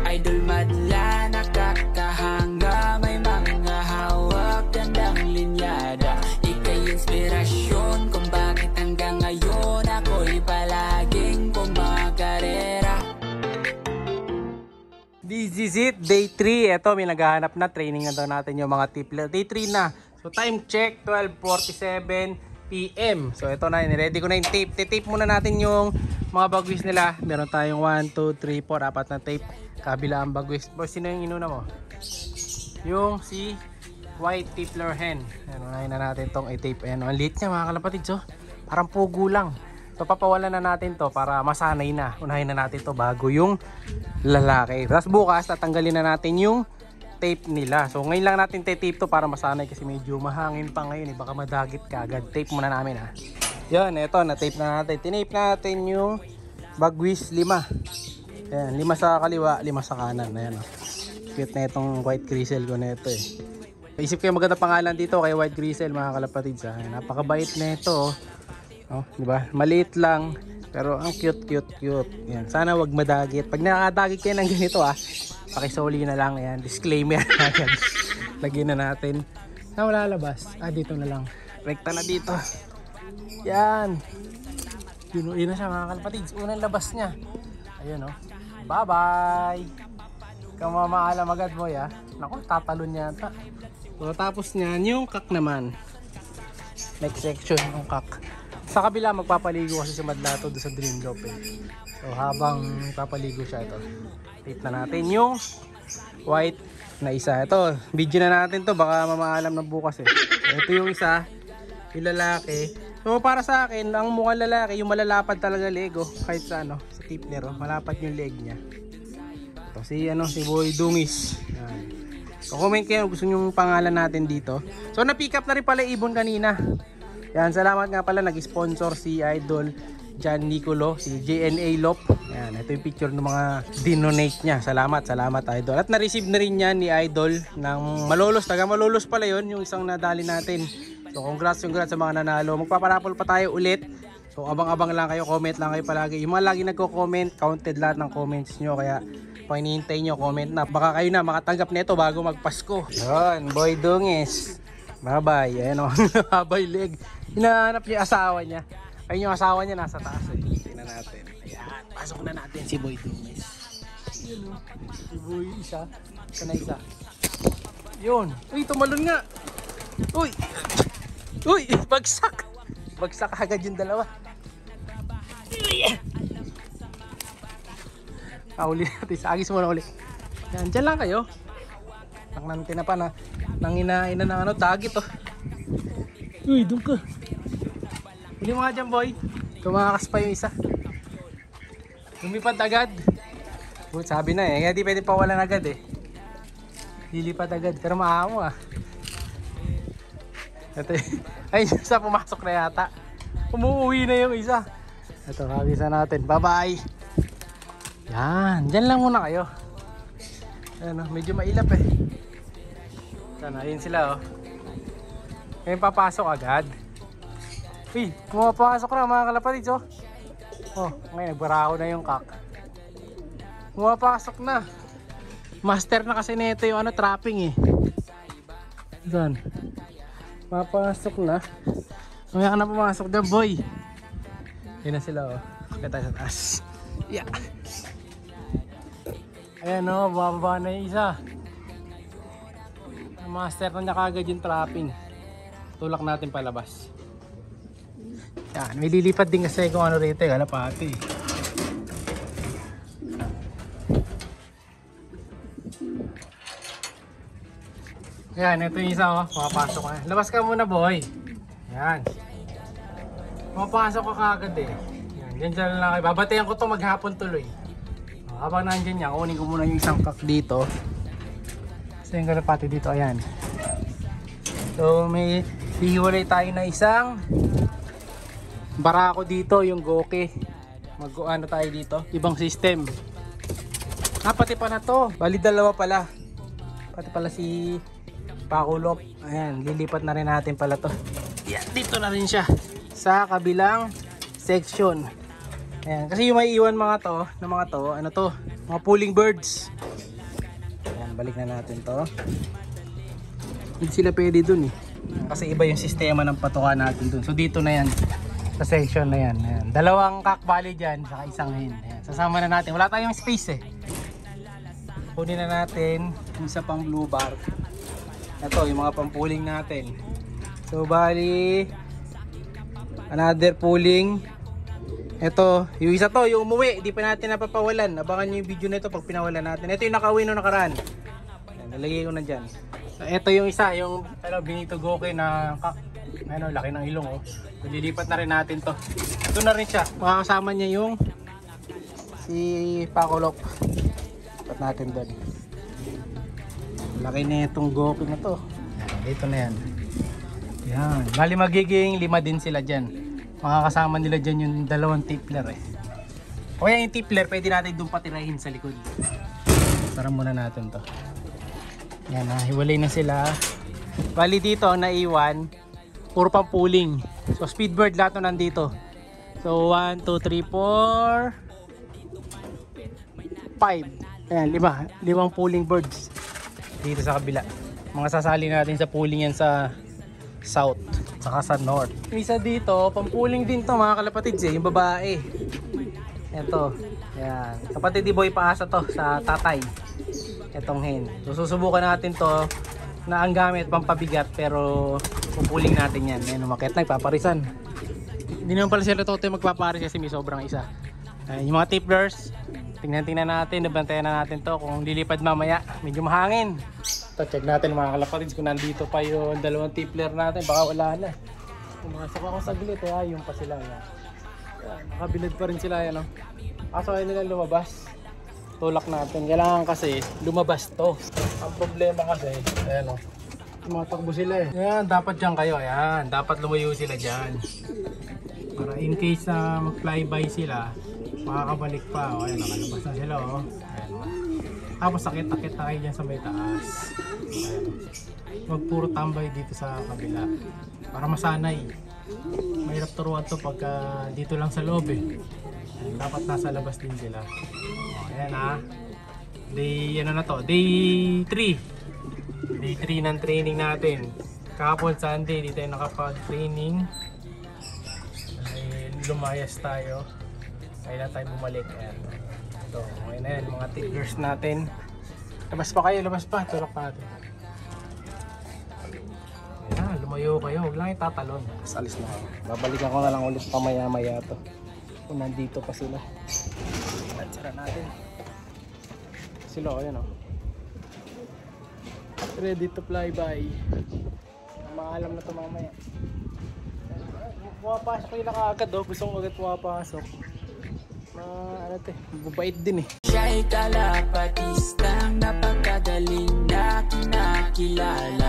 Idol madla, nakakahanga, may mga hawak, gandang linyada. Ika'y inspirasyon kung bakit hanggang ngayon ako'y palaging kumakarera. This is it, day 3. Ito, may naghahanap na. Training na daw natin yung mga tipler. Day 3 na. So, time check, 12:47 PM. So, ito na. Ready ko na yung tape. Tape muna natin yung mga bagwis nila. Meron tayong 1, 2, 3, 4, 4 na tape. Kabila ang bagwis. Boy, sino yung inuna mo? Yung si white tipler hen. Ayan, unahin na natin itong i-tape. Ayan, ang liit niya mga kalapatid. So, parang pugo lang. So, papawalan na natin to para masanay na. Unahin na natin to bago yung lalaki. Tapos bukas, tatanggalin na natin yung tape nila. So, ngayon lang natin tape to para masanay kasi medyo mahangin pa ngayon. Baka madagit ka agad. Tape muna namin ha. Yan, eto, na-tape na natin. Tinape natin yung bagwis 5. Ayan, 5 sa kaliwa, 5 sa kanan. Ayan o. Cute na itong white grizzle ko na ito eh. Isip kayo maganda pangalan dito kay white grizzle mga kalapatid. Napakabait na ito. Oh, di ba? Maliit lang pero ang cute. Yan. Sana wag madagit. Pag nakadagit kayo ng ganito pakisoli na lang. Ayan, disclaimer. Lagyan na natin. Na wala labas. Dito na lang. Rekta na dito. Yan. Yun na siya mga kalapatids. Unang labas niya. Ayun oh. Bye-bye. Kamamaalam agad boy Naku, tatalon yata. So, tapos niyan yung kak naman. Next section yung kak. Sa kabila magpapaligo kasi si Madlato doon sa Dreamloop So habang papaligo siya ito. Tape na natin yung white na isa. Ito, video na natin to baka mamaalam na bukas Ito yung isa, yung lalaki. So para sa akin, ang mukhang lalaki, yung malalapad talaga leg kahit sa sa tipler malapad yung leg niya. Ito si Boy Dungis. Yan. So comment kayo gusto niyo yung pangalan natin dito. So na-pick up na rin pala ibon kanina. Yan, salamat nga pala nag-sponsor si Idol John Nicolo, si JNA Lop. Yan, ito yung picture ng mga dinonate niya. Salamat Idol. At na-receive na rin yan ni Idol ng Malolos. Taga Malolos pala yon yung isang nadali natin. So congrats sa mga nanalo. Magpaparapol pa tayo ulit. So abang-abang lang kayo, comment lang kayo palagi. Yung mga lagi nagko-comment, counted lahat ng comments nyo. Kaya pag hinihintay nyo, comment na. Baka kayo na makatanggap nito bago magpasko. Yan, Boy Dungis. Bye-bye. Ayan o, habay leg. Hinahanap niya asawa niya. Ayun yung asawa niya nasa taas Tingnan natin. Ayan, pasok na natin si Boy Dungis. Yun o, si Boy isa. Ito na isa. Yun. Uy, tumalon nga. Uy, bagsak. Bagsak agad yung dalawa. Uli natin. Sagis muna uli. Yan, dyan lang kayo. Nanti na pa nanginain na ng dagit Uy, doon ka. Huli mo nga dyan boy. Tumakas pa yung isa. Lumipad agad. Sabi na kaya di pwede pawalan agad Lilipad agad. Pero maamo Ito ay isa pumasok na yata. Umuwi na yung isa. Ito, kabisa natin. Bye bye. Yan, dyan lang muna kayo. Medyo mailap Sana, yun sila Ngayon papasok agad. Uy, pumapasok na mga kalapatids ngayon nagbarako na yung kak. Pumapasok na. Master na kasi nito yung trapping Doon. Papasok na. Mamaya ka na pumasok dyan boy. Yun na sila Kaya tayo sa taas. Yeah. Ayan bababa na yung isa. Master na niya kagad yung trapping. Tulak natin palabas. Yan, may lilipad din kasi kung ano rito kalapati. Yan, ito yung isa Pumapasok ka. Labas ka muna boy. Yan. Pumapasok ka kagad Yan, dyan lang kayo. Babatayan ko to maghapon tuloy. Habang nandyan yan, kunin ko muna yung isang kak dito. So yung kalapati dito, ayan. So may hiwalay tayo na isang barako dito, yung goke. Mag-ano tayo dito, ibang system. Pati pa na to. Bali dalawa pala. Pati pala si Pakulop. Ayan, lilipat na rin natin pala to. Yan, dito na rin siya. Sa kabilang section. Ayan, kasi yung may iwan mga to, ano to, mga pulling birds. balik na natin to. Hindi sila pwede dun eh. Kasi iba yung sistema ng patuka natin dun. So dito na yan. Sa section na yan. Ayan. Dalawang kakbali dyan, saka isang hen. Ayan. Sasama na natin. Wala tayong space eh. Kunin na natin yung isa pang blue bar. Ito, yung mga pampuling natin. So bali, another pulling. Ito, yung isa to, yung umuwi. Di pa natin napapawalan. Abangan nyo yung video na ito pag pinawalan natin. Ito yung nakauwi nung nakaraan. Ayan, nalagay ko na dyan. So ito yung isa, yung Benito Goke na laki ng ilong oh. Lilipat na rin natin to. Ito na rin siya. Makakasama niya yung si Pakolok. Lipat natin doon. Laki na itong Goke na to. Dito na yan. Yan. Bali magiging 5 din sila dyan. Makakasama nila dyan yung dalawang tipler eh. O yan yung tipler, pwede natin doon patirahin sa likod. Sarang muna natin to. Yan ha, hiwalay na sila. Bali dito ang naiwan, puro pang pooling. So speedbird lahat na nandito. So 1, 2, 3, 4 5. Ayan, 5 pooling birds dito sa kabila. Mga sasali natin sa pooling yan sa south saka sa north. Yung isa dito, pampuling din to mga kalapatids eh, yung babae. Ito, yan. Kapatid ni Boy paasa to sa tatay. Etong hen. So susubukan natin to na ang gamit pampabigat pero pupuling natin yan. Ayan, umakit na, ipaparisan. Hindi naman pala sila totoy magpaparis kasi may sobrang isa. Ayan, yung mga tipplers, tingnan natin, nabantayan na natin to kung lilipad mamaya. Medyo mahangin. Ito, check natin mga kalapatids kung nandito pa yung dalawang tippler natin. Baka wala na. Pumasok ako saglit eh, yung pa sila. Yan, nakabilad pa rin sila yan. Kaso ayaw nila lumabas. Tulak natin. Kailangan kasi lumabas to. Ang problema kasi, ayan o. Tumatakbo sila eh. Yan, dapat dyan kayo. Ayan, dapat lumayo sila dyan. Para in case na mag-flyby sila, makakabalik pa. O, ayan, nakalabas na sila o. Ayan o. Tapos sakit-sakit na kayo dyan sa may taas. Ayan o. Huwag puro tambay dito sa kabila. Para masanay. Mahirap turuan to pagka dito lang sa loob eh. Ayan, dapat nasa labas din sila. O, ayan ha. Day, ano na to? Day 3. Day 3 ng training natin. Kahapon Sunday, dito tayo nakapag-training. Ay, lumayas tayo. Kaya na tayo bumalik. Ayan. Ito, okay na yan. Mga tigers natin. Labas pa kayo, labas pa. Tulak pa natin. Ayan, lumayo kayo. Huwag lang itatalon. Alis na ako. Babalikan ko na lang ulit pamaya-maya to. Kung nandito pa sila. Sara natin. Sila o, yan o. Ready to fly by. Maalam na ito mamaya. Pumapasok nila kaagad o. Gusto kong agad pumapasok. Ano ito eh. Mabait din eh. Siya'y kalapatistang napakagaling na kinakilala.